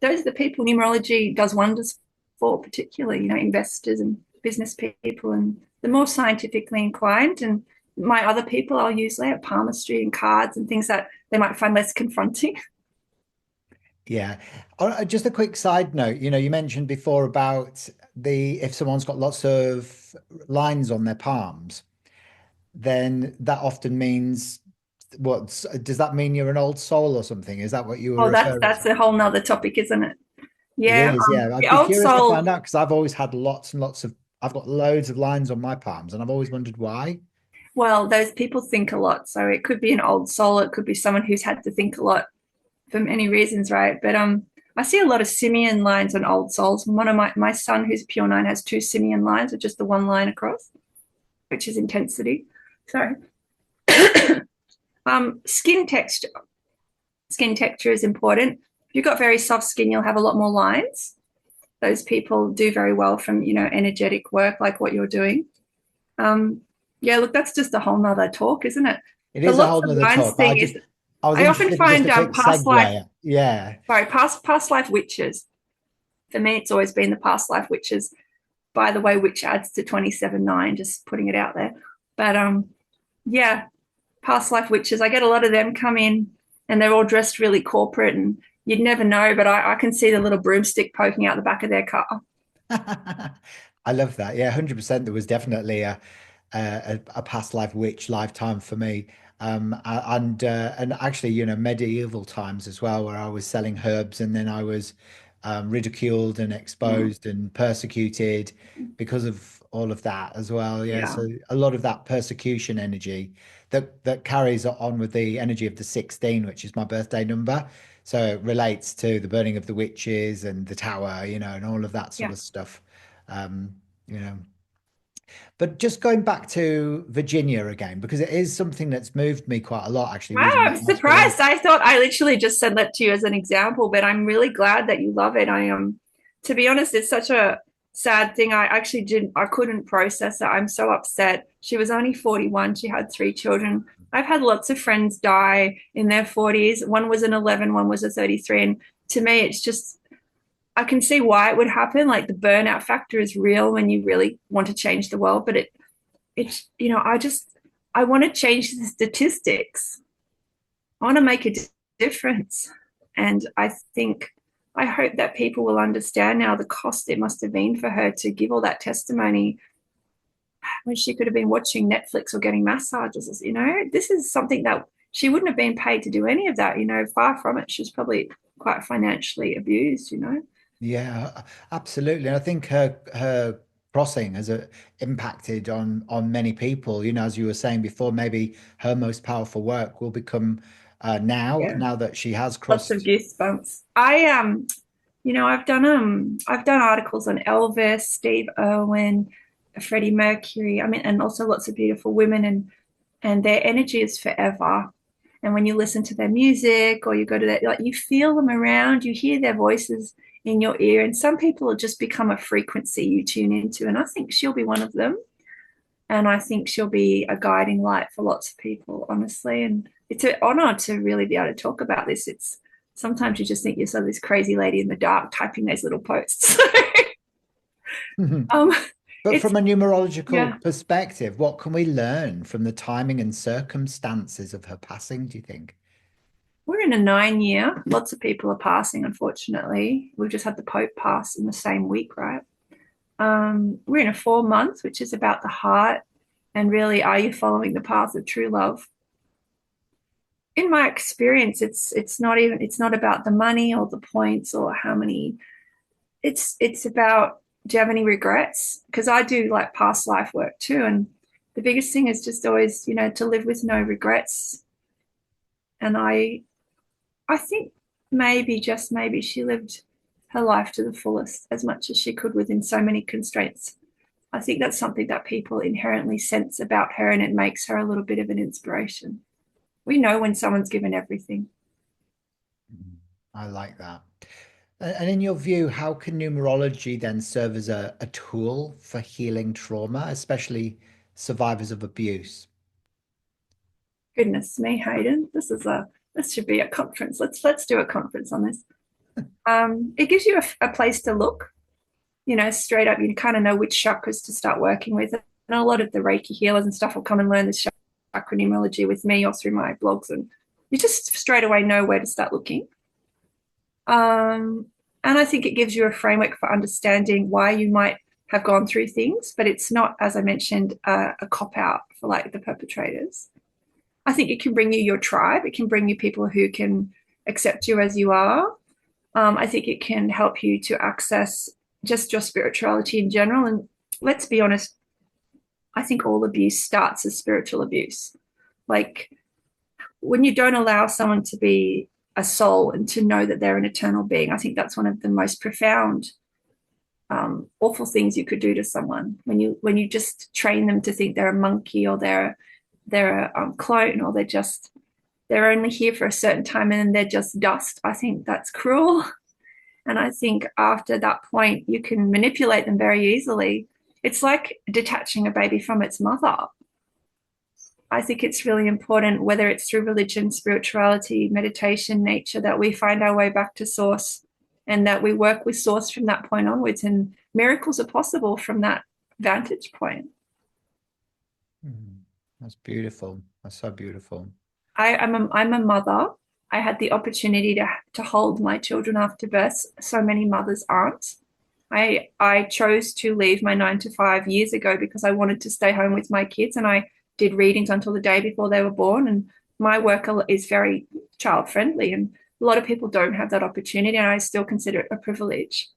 those are the people numerology does wonders for, particularly, investors and business people and the more scientifically inclined. And my other people I'll use like palmistry and cards and things that they might find less confronting. Yeah. Just a quick side note, you mentioned before about the if someone's got lots of lines on their palms, then that often means what does that mean you're an old soul or something? Is that what you were Oh, that's referring that's to? a whole nother topic, isn't it? It Yeah, is, yeah. I'd the be old curious to soul. find out because I've always had lots and lots of I've got loads of lines on my palms and I've always wondered why. Well, those people think a lot, so it could be an old soul. It could be someone who's had to think a lot for many reasons, right? But I see a lot of simian lines on old souls. And one of my son, who's a pure nine, has two simian lines with just the one line across, which is intensity. So, skin texture. Skin texture is important. If you've got very soft skin, you'll have a lot more lines. Those people do very well from energetic work like what you're doing. Um, yeah, look, that's just a whole nother talk, isn't it? It The is a lots whole of nother lines talk, but thing is, I was I often interested in just find a quick past life, segue. Yeah. sorry, past life witches. For me, it's always been the past life witches. By the way, which adds to 27/9, just putting it out there. But yeah, past life witches. I get a lot of them come in, and they're all dressed really corporate, and you'd never know, but I can see the little broomstick poking out the back of their car. I love that. Yeah, 100%. There was definitely a past life witch lifetime for me. And actually, medieval times as well, where I was selling herbs and then I was ridiculed and Mm, exposed and persecuted because of all of that as well. Yeah, yeah, so a lot of that persecution energy that carries on with the energy of the 16, which is my birthday number. So it relates to the burning of the witches and the tower, and all of that sort yeah. of stuff. Um, you know. But just going back to Virginia again, because it is something that's moved me quite a lot, actually, Wow, reading I'm that last release. surprised. I thought I literally just said that to you as an example, but I'm really glad that you love it. To be honest, it's such a sad thing. I couldn't process it. I'm so upset. She was only 41. She had three children. I've had lots of friends die in their 40s. One was an 11, one was a 33. And to me, it's just, I can see why it would happen. Like the burnout factor is real when you really want to change the world, but I want to change the statistics. I want to make a difference. And I hope that people will understand now the cost it must have been for her to give all that testimony when she could have been watching Netflix or getting massages. This is something that she wouldn't have been paid to do any of that. Far from it. She was probably quite financially abused. Yeah, absolutely. And I think her crossing has impacted on many people. As you were saying before, maybe her most powerful work will become Yeah. now that she has Lots of crossed. goosebumps. I've done articles on Elvis, Steve Irwin, Freddie Mercury. I mean, and also lots of beautiful women, and their energy is forever. And when you listen to their music or you go to that, like you feel them around, you hear their voices in your ear, and some people will just become a frequency you tune into. And I think she'll be one of them. And I think she'll be a guiding light for lots of people, honestly. And it's an honor to really be able to talk about this. It's sometimes you just think you're so this crazy lady in the dark typing those little posts. um, But it's from a yeah. numerological perspective, what can we learn from the timing and circumstances of her passing, do you think? We're in a 9 year. Lots of people are passing, unfortunately. We've just had the Pope pass in the same week, right? We're in a 4 months, which is about the heart and really, are you following the path of true love? In my experience, it's not about the money or the points or how many. It's about, do you have any regrets? Because I do like past life work too, and the biggest thing is just always to live with no regrets. And I think maybe, just maybe, she lived her life to the fullest as much as she could within so many constraints. I think that's something that people inherently sense about her, and it makes her a little bit of an inspiration. We know when someone's given everything. Mm, I like that. And in your view, how can numerology then serve as a tool for healing trauma, especially survivors of abuse? Goodness me, Hayden. This should be a conference. Let's do a conference on this. It gives you a place to look, straight up. You kind of know which chakras to start working with. And a lot of the Reiki healers and stuff will come and learn this chakra numerology with me or through my blogs, and you just straight away know where to start looking. And I think it gives you a framework for understanding why you might have gone through things, but it's not, as I mentioned, a cop out for like the perpetrators. I think it can bring you your tribe. It can bring you people who can accept you as you are. I think it can help you to access just your spirituality in general. And let's be honest, I think all abuse starts as spiritual abuse. Like when you don't allow someone to be a soul and to know that they're an eternal being, I think that's one of the most profound, awful things you could do to someone. When you just train them to think they're a monkey or they're a clone, or they're only here for a certain time and then they're just dust. I think that's cruel. And I think after that point, you can manipulate them very easily. It's like detaching a baby from its mother. I think it's really important, whether it's through religion, spirituality, meditation, nature, that we find our way back to source and that we work with source from that point onwards. And miracles are possible from that vantage point. That's beautiful. That's so beautiful. I'm a mother. I had the opportunity to hold my children after birth. So many mothers aren't. I chose to leave my 9 to 5 years ago because I wanted to stay home with my kids, and I did readings until the day before they were born. And my work is very child friendly, and a lot of people don't have that opportunity, and I still consider it a privilege.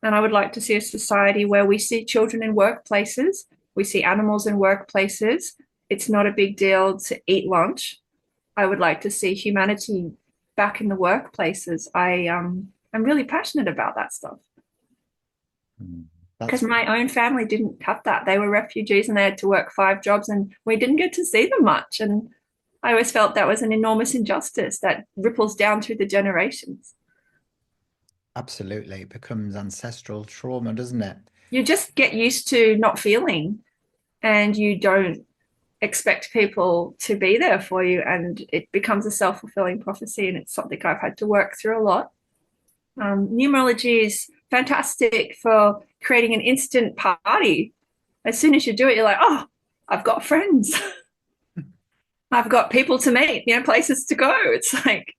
And I would like to see a society where we see children in workplaces, we see animals in workplaces. It's not a big deal to eat lunch. I would like to see humanity back in the workplaces. I'm really passionate about that stuff. Because my own family didn't have that. They were refugees and they had to work 5 jobs, and we didn't get to see them much. And I always felt that was an enormous injustice that ripples down through the generations. Absolutely. It becomes ancestral trauma, doesn't it? You just get used to not feeling, and you don't expect people to be there for you, and it becomes a self-fulfilling prophecy, and it's something I've had to work through a lot. Numerology is fantastic for creating an instant party. As soon as you do it, you're like, oh, I've got friends. I've got people to meet, places to go. It's like,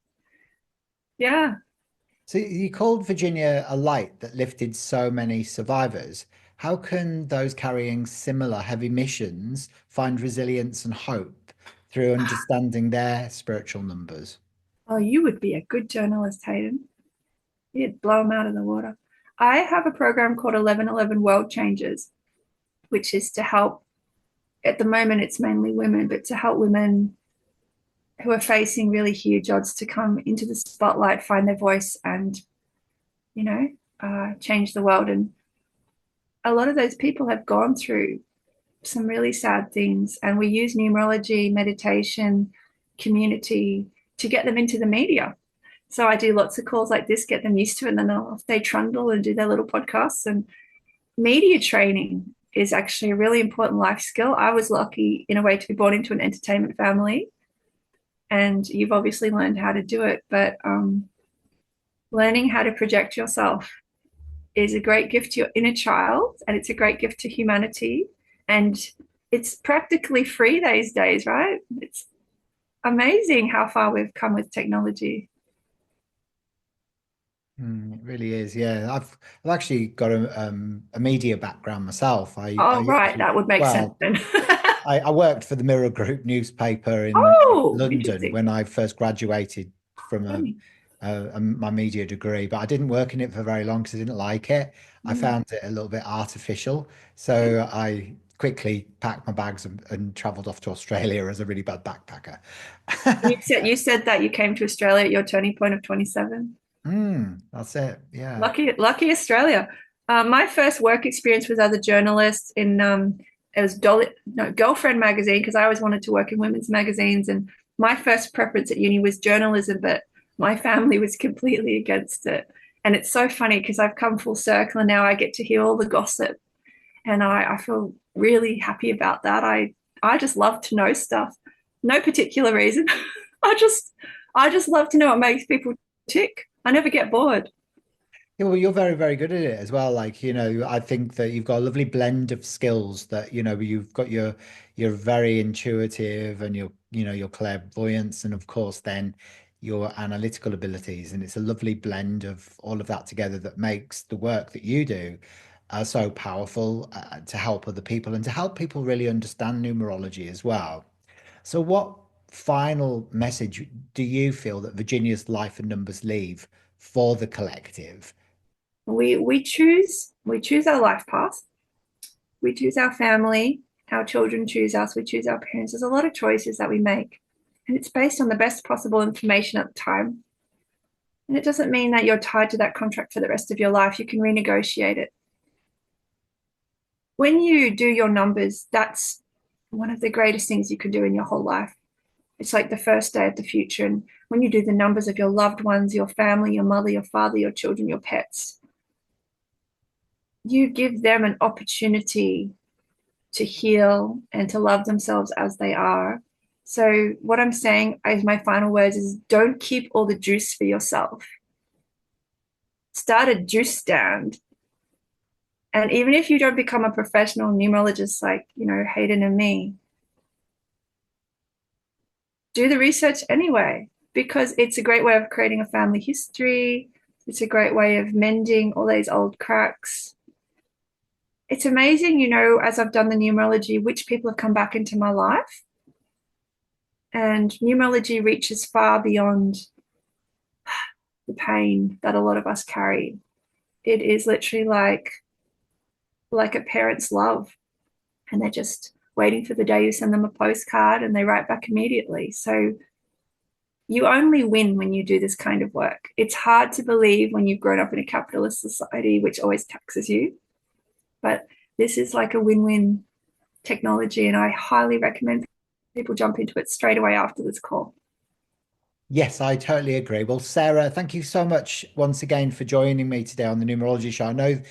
yeah. So you called Virginia a light that lifted so many survivors. How can those carrying similar heavy missions find resilience and hope through understanding their spiritual numbers? Oh, you would be a good journalist, Hayden. You'd blow them out of the water. I have a program called 1111 World Changers, which is to help, at the moment it's mainly women, but to help women who are facing really huge odds to come into the spotlight, find their voice, and, change the world. And a lot of those people have gone through some really sad things, and we use numerology, meditation, community to get them into the media. So I do lots of calls like this, get them used to it, and then off they trundle and do their little podcasts. And media training is actually a really important life skill. I was lucky in a way to be born into an entertainment family, and you've obviously learned how to do it, but learning how to project yourself is a great gift to your inner child, and it's a great gift to humanity. And it's practically free these days, right? It's amazing how far we've come with technology. It really is, yeah. I've actually got a media background myself. Oh, right, that would make sense then. I worked for the Mirror Group newspaper in London when I first graduated from my media degree, but I didn't work in it for very long because I didn't like it. I found it a little bit artificial, so I quickly packed my bags and traveled off to Australia as a really bad backpacker. You said that you came to Australia at your turning point of 27. That's it. Yeah. Lucky Australia. My first work experience was as a journalist in it was Girlfriend magazine, because I always wanted to work in women's magazines, and my first preference at uni was journalism, but my family was completely against it. And it's so funny because I've come full circle and now I get to hear all the gossip, and I feel really happy about that. I just love to know stuff. No particular reason. I just I just love to know what makes people tick. I never get bored. Yeah, well, you're very, very good at it as well. Like, I think that you've got a lovely blend of skills that, you've got you're very intuitive and your clairvoyance and of course then your analytical abilities. And it's a lovely blend of all of that together that makes the work that you do so powerful to help other people and to help people really understand numerology as well. So what final message do you feel that Virginia's Life and Numbers leave for the collective? We choose our life path. We choose our family. Our children choose us. We choose our parents. There's a lot of choices that we make, and it's based on the best possible information at the time. And it doesn't mean that you're tied to that contract for the rest of your life. You can renegotiate it. When you do your numbers, that's one of the greatest things you can do in your whole life. It's like the first day of the future. And when you do the numbers of your loved ones, your family, your mother, your father, your children, your pets, you give them an opportunity to heal and to love themselves as they are. So, what I'm saying as my final words is don't keep all the juice for yourself. Start a juice stand. And even if you don't become a professional numerologist like, Hayden and me, do the research anyway, because it's a great way of creating a family history. It's a great way of mending all those old cracks. It's amazing, as I've done the numerology, which people have come back into my life. And numerology reaches far beyond the pain that a lot of us carry. It is literally like a parent's love, and they're just waiting for the day you send them a postcard and they write back immediately. So you only win when you do this kind of work. It's hard to believe when you've grown up in a capitalist society, which always taxes you. But this is like a win-win technology, and I highly recommend people jump into it straight away after this call. Yes, I totally agree. Well, Sarah, thank you so much once again for joining me today on the Numerology Show. I know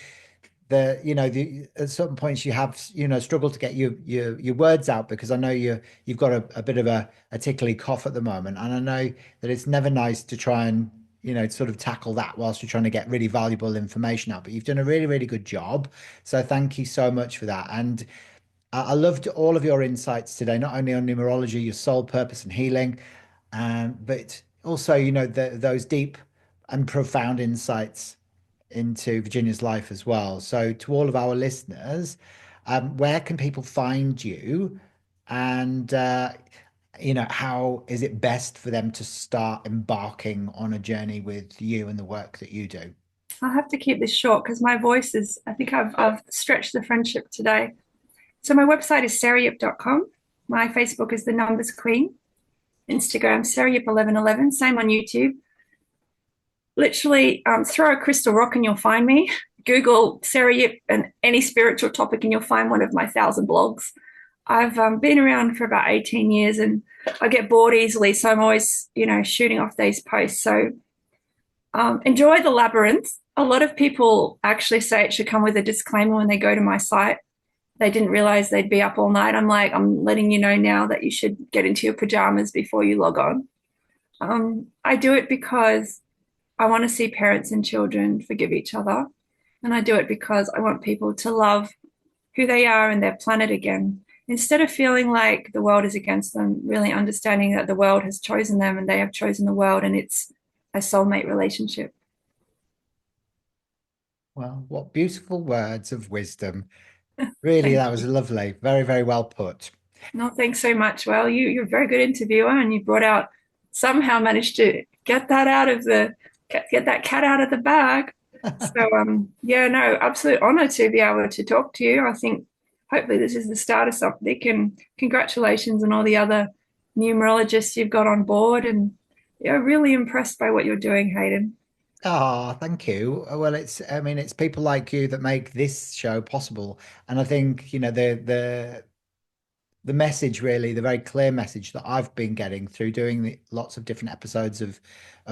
that at certain points you have struggled to get your words out because I know you've got a bit of a tickly cough at the moment, and I know that it's never nice to try and sort of tackle that whilst you're trying to get really valuable information out. But you've done a really, really good job. So thank you so much for that. And I loved all of your insights today, not only on numerology, your soul purpose and healing, but also, those deep and profound insights into Virginia's life as well. So, to all of our listeners, where can people find you? And, how is it best for them to start embarking on a journey with you and the work that you do? I'll have to keep this short because my voice is, I think I've stretched the friendship today. So my website is sarahYip.com. My Facebook is The Numbers Queen. Instagram, SarahYip1111. Same on YouTube. Literally, throw a crystal rock and you'll find me. Google Sarah Yip and any spiritual topic and you'll find one of my 1,000 blogs. I've been around for about 18 years and I get bored easily. So I'm always, shooting off these posts. So enjoy the labyrinth. A lot of people actually say it should come with a disclaimer when they go to my site. They didn't realize they'd be up all night. I'm like, I'm letting you know now that you should get into your pajamas before you log on. I do it because I want to see parents and children forgive each other. And I do it because I want people to love who they are and their planet again. Instead of feeling like the world is against them, really understanding that the world has chosen them and they have chosen the world and it's a soulmate relationship. Well, what beautiful words of wisdom. Really, Thank that was you. lovely. Very, very well put. No, thanks so much. Well, you're a very good interviewer and you brought out somehow managed to get that cat out of the bag. So yeah, no, absolute honor to be able to talk to you. I think hopefully this is the start of something. And congratulations on all the other numerologists you've got on board. And yeah, really impressed by what you're doing, Hayden. Ah, thank you. Well, I mean, it's people like you that make this show possible. And I think, the message, really, the very clear message that I've been getting through doing lots of different episodes of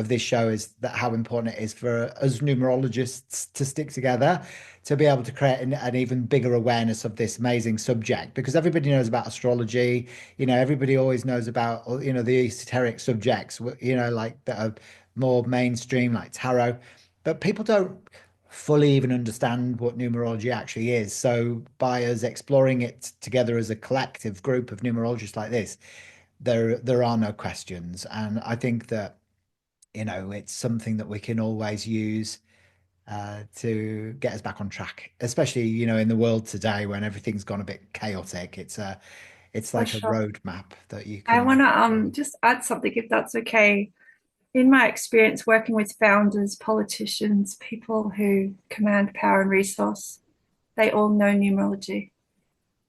this show is that how important it is for us numerologists to stick together to be able to create an even bigger awareness of this amazing subject, because everybody knows about astrology. Everybody always knows about, the esoteric subjects, like that are more mainstream, like tarot, but people don't fully even understand what numerology actually is. So by us exploring it together as a collective group of numerologists like this, there are no questions. And I think that, it's something that we can always use to get us back on track, especially, in the world today when everything's gone a bit chaotic. It's For like a sure. roadmap that you I want can to follow. just add something if that's okay. In my experience working with founders, politicians, people who command power and resource, they all know numerology.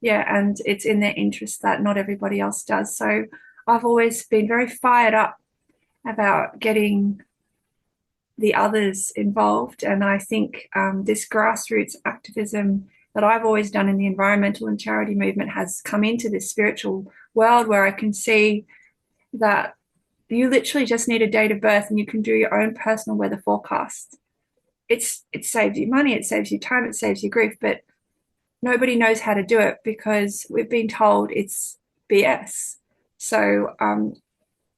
Yeah, and it's in their interest that not everybody else does. So I've always been very fired up about getting the others involved. And I think this grassroots activism that I've always done in the environmental and charity movement has come into this spiritual world where I can see that you literally just need a date of birth and you can do your own personal weather forecast. It saves you money, it saves you time, it saves you grief, but nobody knows how to do it because we've been told it's BS. So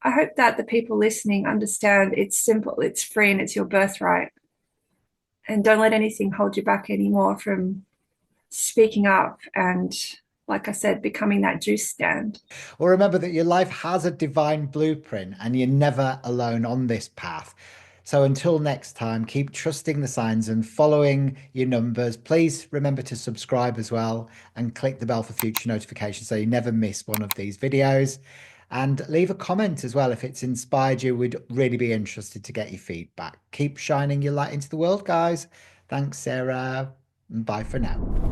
I hope that the people listening understand it's simple, it's free, and it's your birthright. And don't let anything hold you back anymore from speaking up and, like I said, becoming that juice stand. Well, remember that your life has a divine blueprint and you're never alone on this path. So until next time, keep trusting the signs and following your numbers. Please remember to subscribe as well and click the bell for future notifications so you never miss one of these videos. And leave a comment as well if it's inspired you. We'd really be interested to get your feedback. Keep shining your light into the world, guys. Thanks, Sarah. Bye for now.